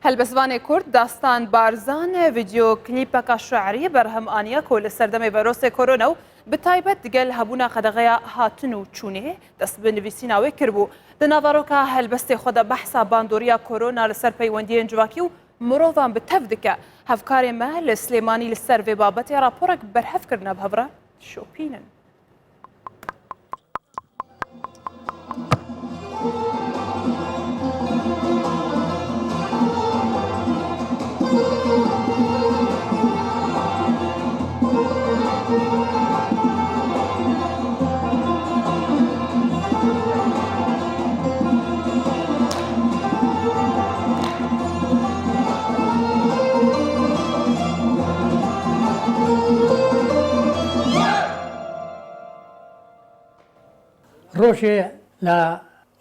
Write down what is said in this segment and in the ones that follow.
هەلبەسوانێ کورد داستان بارزانە ڤیدیۆ کلیپەکە شعری بەرهەم ئانیە کۆ لە سەردەمی ڤایرۆسێ کۆرۆنە و بتایبەت دگەل هەبوونا قەدەغەیە هاتن و چوونێ دەست بنویسیناوێ کردبوو لە ناڤارۆکە هەلبەستێ خۆدە بەحسا باندۆریا کۆرۆنا لەسەر پەیوەندیە جوواکی و مرۆڤان بتەف دکە هەفکارێمە لە سلێمانی لەسەر vê بابەتێ راپۆرێک بەرهەفکردنە بهەڤرە شۆپینن. ڕۆژێ لە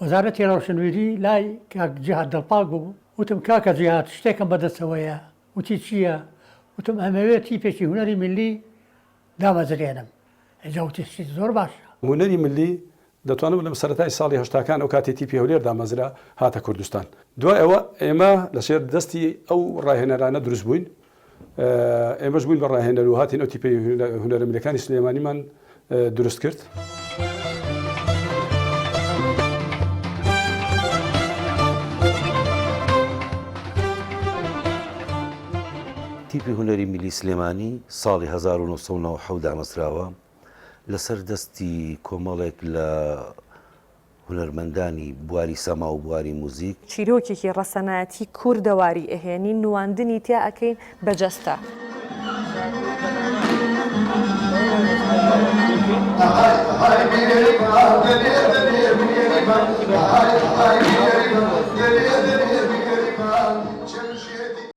وەزارەتی ڕەوشنویری لای کاک جیهاد دڵپاک بوو وتم کاکە جیهاد شتێکم بەدەستەوەیە وتی چییە؟ وتم ئەمەوێت تیپێکی هونەری ملی دامەزرێنم ئەجا وتی زۆر باشە. هونەری ملی دەتوانم لەم سەرەتای ساڵی هەشتاکان ئەو کاتی تیپی هەولێر دامەزرا هاتە کوردستان. دوای ئەوە ئێمە لەسێر دەستی ئەو ڕاهێنەرانە دروست بووین ئێمەش بووین بە ڕاهێنەر و هاتین ئەو تیپی هونەرە ملیەکانی سلێمانیمان دروست کرد. تیپی هونەری میلی سلێمانی ساڵی 1970 دامەزراوە لەسەر دەستی کۆمەڵێک لە هونەرمەندانی بواری سەما و بواری موزیک. چیرۆکێکی ڕەسەنایەتی کوردەواری ئەهێنی نواندنی تیا ئەکەین بەجەستە.